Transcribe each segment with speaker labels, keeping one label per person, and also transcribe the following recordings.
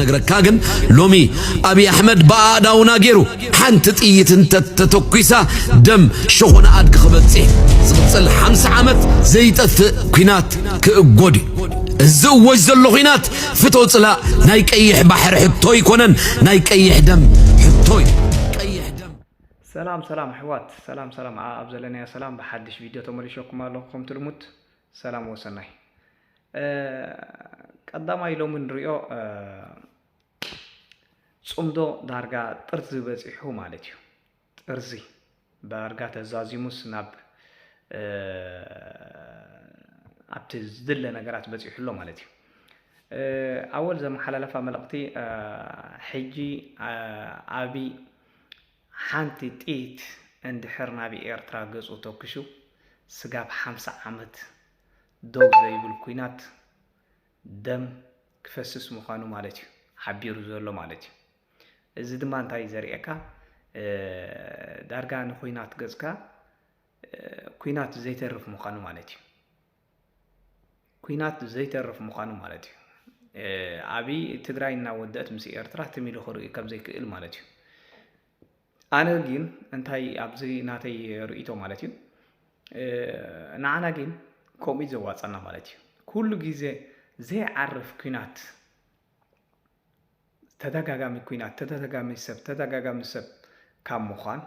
Speaker 1: نقرأ كاغن لومي أبي أحمد بعداونا غيرو حنت طيت انت تتوكيسا دم شغنا أدك خبصي زغصل 50 عمت زيتف كينات كغودي الزوج زلو خينات فتوصلا ناي قيح بحر حطوي كونن ناي قيح دم حطوي قيح دم
Speaker 2: سلام احوات سلام ابزلنا يا سلام بحدش فيديو تمليشكم لكم تلمت سلام وسناي قدما يلومن ريو صمدو دارغا طرز بصيحو مالتيو طرزي بارغا تزازيموس ناب ابتزدل نغرات بصيحلو مالتيو اول زم حلالفا ملقتي حجي ابي حانتي طيت عند حرنا بإيرترا غصو توكشو سغاب 50 عمت دوغ زي بالكوينات دم كفسس مخانو مالتي حبيرو زلو مالتي እዚ ድማ እንታይ ዘሪአካ ዳርጋ ንኩይናት ገዝካ ኩይናት ዘይተርፍ ምዃኑ ማለት እዩ ኩይናት ዘይተርፍ ምዃኑ ማለት እዩ አቢ ትግራይና ወደት ምስ ኤርትራ ትሚሉ ክርኢ ከም ዘይክእል ማለት እዩ ኣነ ግን እንታይ ኣብዚ ናተይ ርእይቶ ማለት እዩ ንዓና ግን ከምኡ ዘዋፀና ማለት እዩ ኩሉ ግዜ ዘይዓርፍ ኩይናት ተደጋጋሚ ኩይናት ተደጋጋሚ ሰብ ካብ ምዃን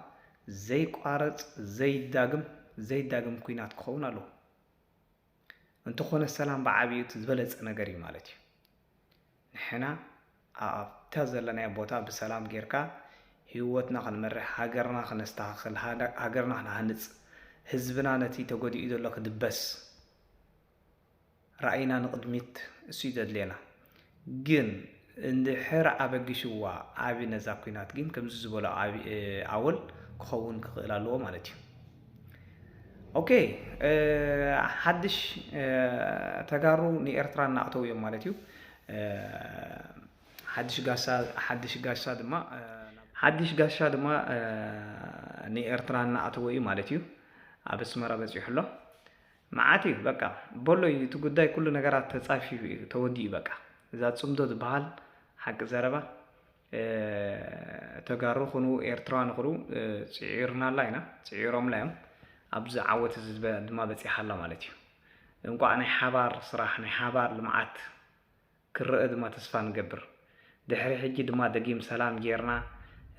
Speaker 2: ዘይቋረጽ ዘይዳግም ኩይናት ክኸውን ኣሎ እንተኾነ ሰላም በዓብይት ዝበለጸ ነገር እዩ ማለት እዩ ንሕና ኣብታ ዘለናዮ ቦታ ብሰላም ጌርካ ህይወትና ክንመርሕ ሃገርና ክነስተኻኽል ሃገርና ክንሃንጽ ህዝብና ነቲ ተጎዲኡ ዘሎ ክድበስ ራእይና ንቅድሚት እሱ ይደድልየና ግን እንደ ሕር አበግሽዋ አቢ ነዛ ኩይናት ግን ከምዚ ዝበለ አወል ክኸውን ክኽእል ኣለዎ ማለት እዩ ኦኬ ሓድሽ ተጋሩ ንኤርትራ እናእተው እዮም ማለት እዩ ሓድሽ ጋሻ ድማ ንኤርትራ እናእተው እዩ ማለት እዩ ኣብ ኣስመራ በፂሕሎ ማዓቲ በቃ ቦሎይ እቲ ጉዳይ ኩሉ ነገራት ተጻፊ ተወዲኡ በቃ እዛ ጽምዶ ዝበሃል حق زربا تجارو خنو إيرتران خلو سعيرنا لاينا سعيرهم لايم أبز عوت الزب دما بتي حلا مالتي نقول أنا حبار صراحة أنا حبار لمعات كرقد ما تصفان قبر دحري حجي دما دقيم سلام جيرنا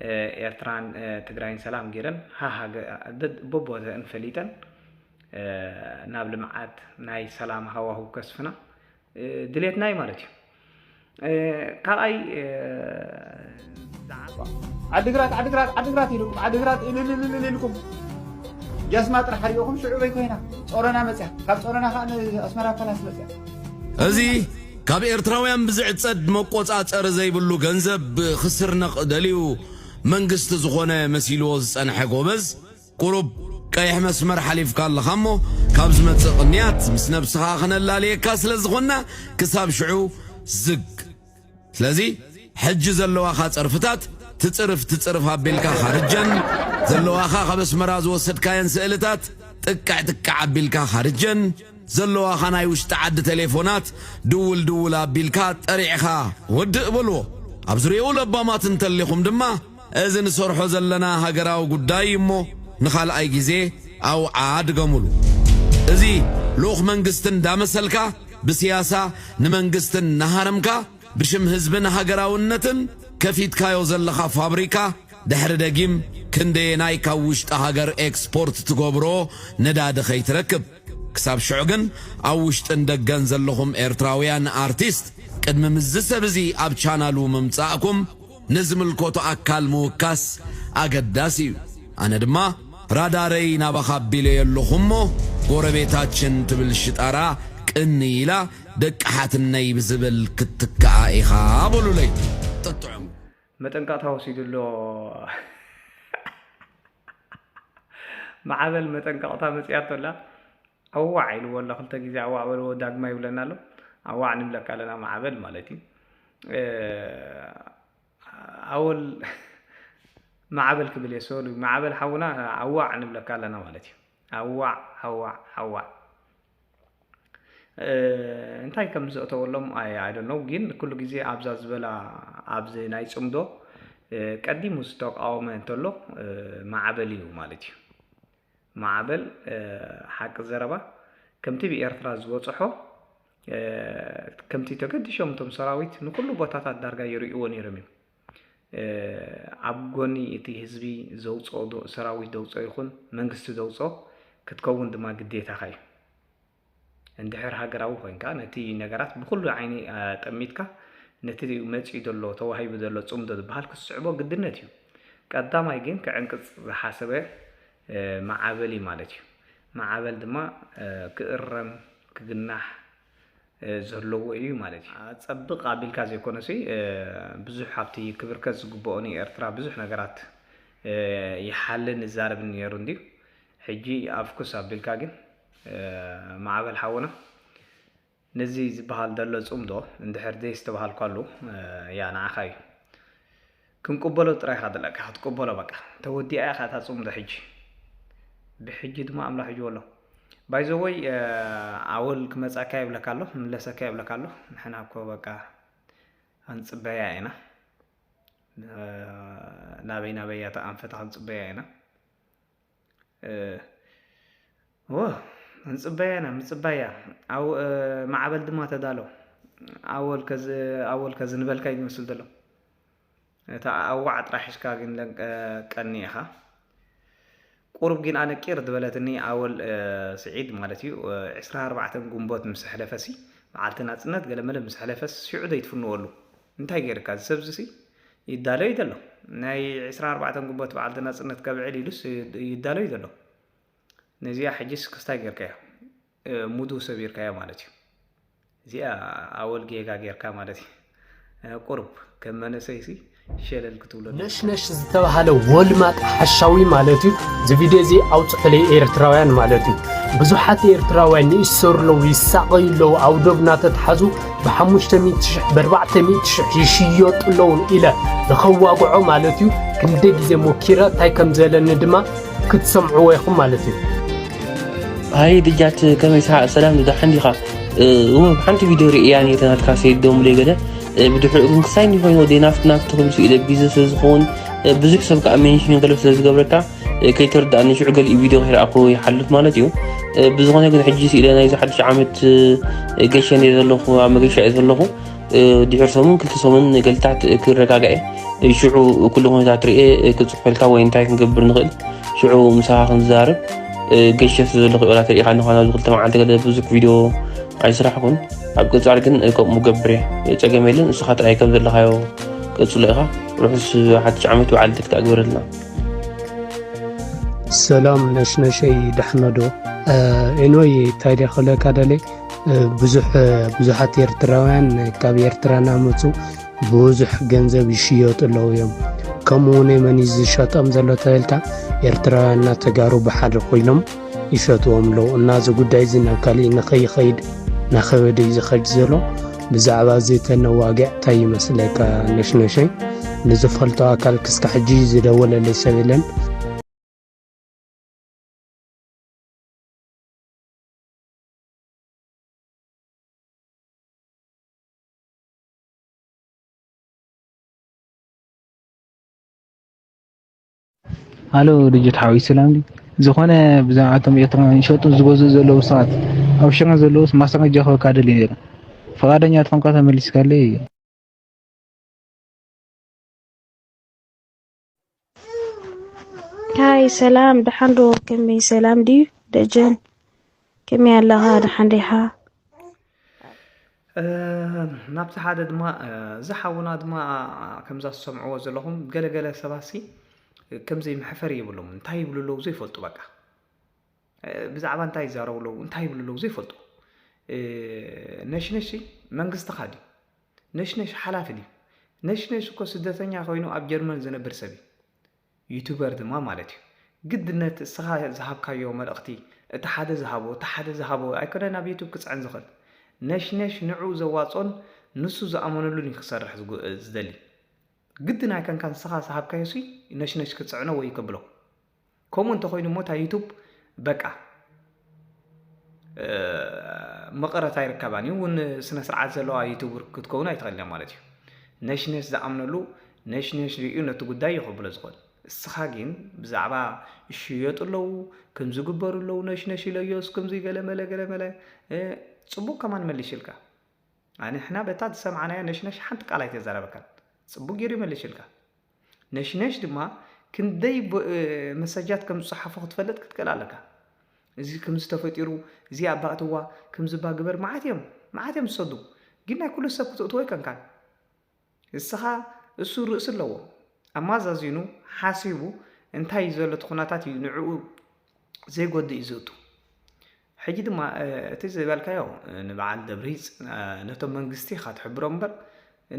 Speaker 2: إيرتران تجراين سلام جيرن ها ضد بوبو انفليتن نابل معات ناي سلام هوا هو كسفنا دليت ناي مالتي كاي عدقرات لكم جسمات رح يوم شعوبي كوينا صورنا مسح كاب صورنا خان اسمرا فلاس مسح
Speaker 1: ازي كاب إيرتراويان بزعت صد مقوصاصر زي بلو ገንዘብ خسرنا دليو መንግስት ዝኾነ መስይልዎ ዝጸንሐ ጎበዝ ቁሩብ ቀይሕ መስመር ሓሊፍ ካለኻሞ ካብ ዝመጽእ ቅንያት ምስ ነብስኻ ክነላልየካ ስለ ዝኾና ክሳብ ሽዑ ዝግ ስለዚህ ሕጂ ዘለዋኻ ጽርፍታት ትጽርፍ ኣቢልካ ኻርጀን ዘለዋኻ ካብ መስመራ ዝወሰድካየን ስእልታት ጥቃዕ ኣቢልካ ኻርጀን ዘለዋኻ ናይ ውሽጢ ዓዲ ቴሌፎናት ድውል ኣቢልካ ጠሪዕኻ ወድእ በልዎ ኣብ ዙርያኡ ለባማት እንተሊኹም ድማ እዚ ንሰርሖ ዘለና ሃገራዊ ጉዳይ እሞ ንኻልኣይ ግዜ ኣው ዓድ ገሙሉ እዚ ሎኽ መንግስትን ዳመሰልካ ብስያሳ ንመንግስትን ናሃረምካ ብሽም ህዝብን ሃገራውነትን ከፊትካዮ ዘለኻ ፋብሪካ ድሕሪ ደጊም ክንደየናይ ካብ ውሽጢ ሃገር ኤክስፖርት ትገብሮ ነዳዲ ኸይትረክብ ክሳብ ሽዑ ግን ኣብ ውሽጥን ደገን ዘለኹም ኤርትራውያን ኣርቲስት ቅድሚ ምዝ ሰብ እዚ ኣብ ቻናሉ ምምጻእኩም ንዝምልከቶ ኣካል ምውካስ ኣገዳሲ እዩ ኣነ ድማ ራዳረይ ናባኻ ኣቢለ የለኹሞ ጎረቤታችን ትብል ሽጣራ እንይላ ደቅሓትነይ ብዝብል ክትከዓ ኢኻ በሉለይ ጥጥዑም
Speaker 2: መጠንቃታ ወሲዱሎ معابل متن قطع مسيات ولا أوعى ولا خلت جزء أوعى ولا داق ما يقولنا له أوعى نملك على معابل مالتي أول معابل قبل يسول معابل حونا أوعى نملك على مالتي أوعى انتي كم زقت والله I don't know جين كل جزء أبزاز بلا أبز نايس أمدو قدي مستوق أو من تلو معابلي مالتي معابل حق الزربة كم تبي إرتراز وصحو كم تتقدش يوم تم سراويت نكل بطاطا الدرجة يريون يرمي عبقوني إتي حزبي زوج أو سراويت دوز يخون منقست دوز كتكون دما قديتها خاي اندحر هاجراو خوين كان نتي نجارات بكل عيني تأميتك نتي ماشي دلو توهاي بدلو تصوم دل بحالك الصعوبة قد النتيو قدام هيجين كعنك حاسبه معابلي مالتي معابل دما كقرم كجناح زهلو إيو مالتي تصدق قابل كذا يكون شيء بزح حبتي كبر كذا جبوني إرترا بزح نجارات يحلل الزارب النيروندي حجي أفكس قابل كاجن معابل حونا نزي بحال دلو صمدو اندحر ديست بحال قالو يعني عخاي كن قبلو تراي هذا لك هتقبلو بقى تودي أي خات صمد حجي بحجي دما أملا حجي والله بايزوي أول كم سكايب لكالو من لا سكايب لكالو نحنا أكو بقى هنصبيا هنا نبي تأنفتح هنصبيا هنا هنصبيا مصبيا أو معبل دما تدالو أول كز نبل كاي مسل دلو تا أوعى راحش كاجن لك كنيها قرب جين أنا كير دبلتني أول سعيد مالتي 14 جنبات مسحلة فسي معلتنا سنة قال ملهم مسحلة فس شو عدا يدفنوا له انتهى غير كذا سبزسي يدالو يدلو ناي 14 جنبات معلتنا سنة كبعلي لس يدالو يدلو نزيا حجس كستاجر كيا مودو سبير كيا مالتي زيا أول جيجا غير كا مالتي قرب كم نسيسي شلل كتولو
Speaker 3: نش زتبهاله ولمات حشاوي مالتي زي فيديو زي اوصحلي ايرتراوያን مالتي ብዙሓት ኤርትራውያን ይሰርለው ይሳቀይለው አውዶብና ተትሓዙ ብ500,000 ብ400,000 ይሽየጡለው ኢለ ንኸዋግዖ ማለት እዩ ክንደ ግዜ ሞኪረ ታይ ከም ዘለኒ ድማ ክትሰምዑ ወይኹም ማለት እዩ
Speaker 4: هاي دجات كما يسعى سلام دحندي خا وحنت فيديو رياني تناتكا سيدوم لي غدا بدحو كساين يفينو دي نافت تخلص الى بيزنس زخون بزك سبق امنشن غلف زغبركا كيترد ان شعقل فيديو غير اكو يحلف مالتيو بزغونه كن حجيس الى نايز حدش عامت غشن يزلخو امغش يزلخو ديحرسمون كل سمون قلتات كرغاغاي شعو كل هون تاتري كصفلكا وين تاي كنقبر نخل شعو مساخن زارب غشس زلخو ولا تري خان خان زغلت مع انت بزك فيديو አይስራሕኩን ኣብ ገጻር ግን ከም ሙገብሬ ጸገመልን እሱ ኻጥራይ ከም ዘለኻዮ ገጽሉ ኢኻ ርሑስ ሓድሽ ዓመት በዓል ትክተግብረልና
Speaker 3: ሰላም ነሽነሸይ ደሕመዶ ኤንወይ ታይደ ኸለካ ደለ ብዙሓት ኤርትራውያን ካብ ኤርትራ ናመፁ ብዙሕ ገንዘብ ይሽየጡለው እዮም ከምኡውን መን ዝሸጦም ዘሎ ተልካ ኤርትራውያንና ተጋሩ ብሓደ ኮይኖም ይሸጥዎም ለው እና እዚ ጉዳይ እዚ ናብ ካሊእ ንኸይኸይድ ናኸበደ ዝኸድ ዘሎ ብዛዕባ ዘይተነዋግዕ ታይ ይመስለካ ነሽነሸይ ንዝፈልጦ ኣካል ክስካ ሕጂ ዝደወለለይ ሰብ የለን
Speaker 5: አሎ ልጅት ሓዊ ሰላም ዲ ዝኾነ ብዛዕቶም ኤርትራውያን ይሸጡ ዝገዙ ዘለዉ ሰባት ኣብ ሸራ ዘለውስ ማስረጃ ከካደል ይነራ ፈቃደኛ ትኾንካ ተመሊስካለይ
Speaker 6: هاي سلام دحندو كمي سلام دي دجن كمي الله دحنديها
Speaker 2: نابت حدا دما زحونا دما كمزا سمعوا زلهم قلقله سباسي كم زي محفر يبلهم انتهي يبلو زي فلتو بقى بزعبا انتهي زارو لو انتهي يبلو زي فلتو ነሽነሽ መንግስቲ ኻዲ ነሽነሽ ሓላፊ ዲ ነሽነሽ እኮ ስደተኛ ኮይኑ ኣብ ጀርመን ዝነብር ሰብ ዩቲዩበር ድማ ማለት እዩ ግድነት እስኻ ዝሃብካዮ መልእኽቲ እቲ ሓደ ዝሃቦ ኣይኮነን ኣብ ዩቲዩብ ክፅዕን ዝኽእል ነሽነሽ ንዑ ዘዋፆን ንሱ ዝኣመነሉን ክሰርሕ ዝደሊ ግድን ኣይከንካን እስኻ ዝሃብካዮ ሲ ነሽነሽ ክፅዕኖ ወይ ከብሎ ከምኡ እንተኮይኑ ሞ እታ ዩቲዩብ በቃ መቐረት ኣይርከባን እዩ እውን ስነ ስርዓት ዘለዋ ዩቲዩብ ክትከውን ኣይትኽእልን ማለት እዩ ነሽነሽ ዝኣምነሉ ነሽነሽ ሪኡ ነቲ ጉዳይ ይኸብሎ ዝኽእል እስኻ ግን ብዛዕባ ይሽየጡ ኣለዉ ከም ዝግበሩ ኣለዉ ነሽነሽ ኢለዮስ ከምዚ ገለመለ ፅቡቅ ከማን መልሽ ኢልካ ንሕና በታ ዝሰምዓናዮ ነሽነሽ ሓንቲ ቃል ኣይተዛረበካን ፅቡቅ ገይሩ ይመልሽ ኢልካ ነሽነሽ ድማ ክንደይ መሰጃት ከም ዝፅሓፉ ክትፈልጥ ክትክእል ኣለካ እዚ ከምዚ ተፈጢሩ እዚ ኣባእትዋ ከምዚ ባግበር መዓት እዮም ዝሰዱ ግን ናይ ኩሉ ሰብ ክትእትዎ ይከንካን እስኻ እሱ ርእሲ ኣለዎ ኣማዛዚኑ ሓሲቡ እንታይ ዘሎ ኩነታት እዩ ንዕኡ ዘይጎድእ እዩ ዝእቱ ሕጂ ድማ እቲ ዝበልካዮ ንበዓል ደብሪፅ ነቶም መንግስቲ ኢኻ ትሕብሮም እምበር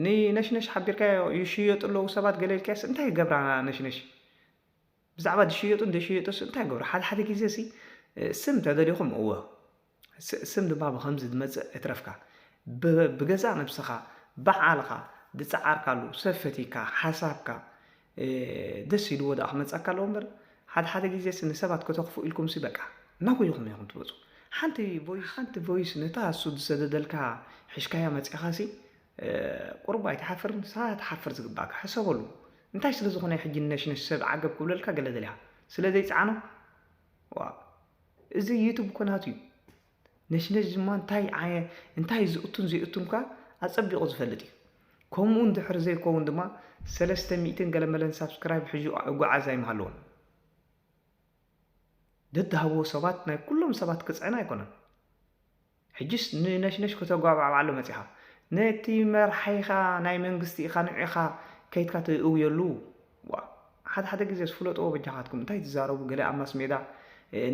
Speaker 2: ንነሽነሽ ሓቢርካዮ ይሽየጡ ኣለዉ ሰባት ገለልካዮስ እንታይ ገብራ ነሽነሽ ብዛዕባ ድሽየጡን ደሽየጡስ እንታይ ገብሩ ሓደ ግዜ ሲ ስም ተደሊኹም እወ ስም ድማ ብከምዚ ዝመፅእ እትረፍካ ብገዛ ነብስኻ በዓልኻ ዝፀዓርካሉ ሰፈቲካ ሓሳብካ ደስ ኢልዎ ዳ ክመፀካ ኣለዎ እምበር ሓደ ግዜ ንሰባት ከተኽፉ ኢልኩም ሲ በቃ ናጎይኹም ኢኹም ትበፁ ሓንቲ ቮይስ ነታ እሱ ዝሰደደልካ ሕሽካያ መፂኻ ሲ ቁርባ ኣይተሓፍርን ተሓፍር ዝግባእካ ሕሰበሉ እንታይ ስለ ዝኾነ ሕጂ ነሽነሽ ሰብ ዓገብ ክብለልካ ገለ ደሊኻ ስለ ዘይፀዓኖ እዚ ዩቲዩብ ኮናት እዩ ነሽነሽ ድማ እንታይ ዝእቱን ዘይእቱንካ ኣፀቢቑ ዝፈልጥ እዩ ከምኡ እንድሕር ዘይከውን ድማ 300 ገለመለን ሳብስክራይብ ሕጂ እጓዓዛ ይመሃለዎን ደድሃብዎ ሰባት ናይ ኩሎም ሰባት ክፅዕና ኣይኮነን ሕጂስ ንነሽነሽ ከተጓባዕባዓሎ መፂኻ ነቲ መርሓይኻ ናይ መንግስቲ ኢኻ ንዕኻ ከይድካ ትእውየሉ ሓደ ግዜ ዝፍለጥዎ በጃኻትኩም እንታይ ትዛረቡ ገለ ኣብ ማስ ሜዳ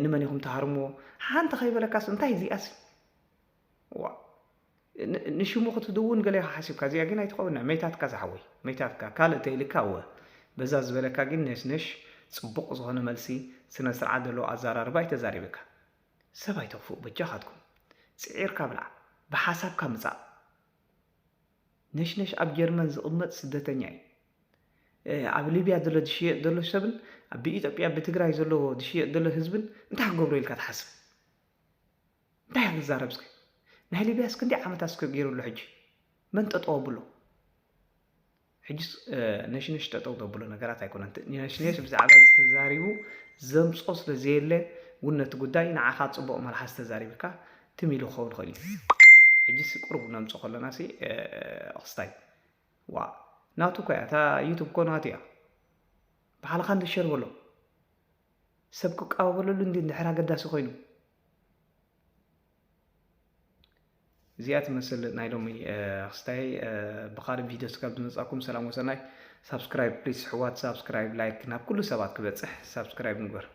Speaker 2: ንመን ኢኹም ተሃርምዎ ሓንቲ ከይበለካስ እንታይ እዚኣስ ንሽሙ ክትድውን ገለ ኢኻ ሓሲብካ እዚኣ ግን ኣይትኸውና መይታትካ ዝሓወይ መይታትካ ካልእ ተይልካ እወ በዛ ዝበለካ ግን ነሽነሽ ፅቡቕ ዝኾነ መልሲ ስነ ስርዓት ዘለዎ ኣዘራርባ ኣይተዛሪብካ ሰብ ኣይተኽፍኡ በጃኻትኩም ፅዒርካ ብልዓ ብሓሳብካ ምፃእ ነሽነሽ ኣብ ጀርመን ዝቕመጥ ስደተኛ እዩ ኣብ ሊብያ ዘሎ ዝሽየጥ ዘሎ ሰብን ብኢትዮጵያ ብትግራይ ዘሎ ዝሽየጥ ዘሎ ህዝብን እንታይ ክገብሮ ኢልካ ትሓስብ እንታይ ክዛረብ እስኪ ናይ ሊብያ እስክንዲ ዓመታት እስከ ገይሩሉ ሕጂ መን ጠጠው ብሎ ሕጂስ ነሽነሽ ጠጠው ተብሎ ነገራት ኣይኮነን ነሽነሽ ብዛዕባ ዝተዛሪቡ ዘምፆ ስለዘየለ እውን ነቲ ጉዳይ ንዓኻ ፅቡቕ መልሓ ዝተዛሪብካ ትሚሉ ክኸውን ክእል እዩ ሕጂስ ቁርቡ ነምፆ ከለና ሲ ክስታይ ናቱ ኮያ እታ ዩቱብ ኮናት እያ ባዕልኻ እንድሸር በሎ ሰብ ክቃወበለሉ እንድሕር ኣገዳሲ ኮይኑ እዚኣ ትመስል ናይ ሎሚ ክስታይ ብኻልእ ቪድዮ ስካብ ዝመፃኩም ሰላም ወሰናይ ሳብስክራይብ ፕሊዝ ሕዋት ሳብስክራይብ ላይክ ናብ ኩሉ ሰባት ክበፅሕ ሳብስክራይብ ንግበር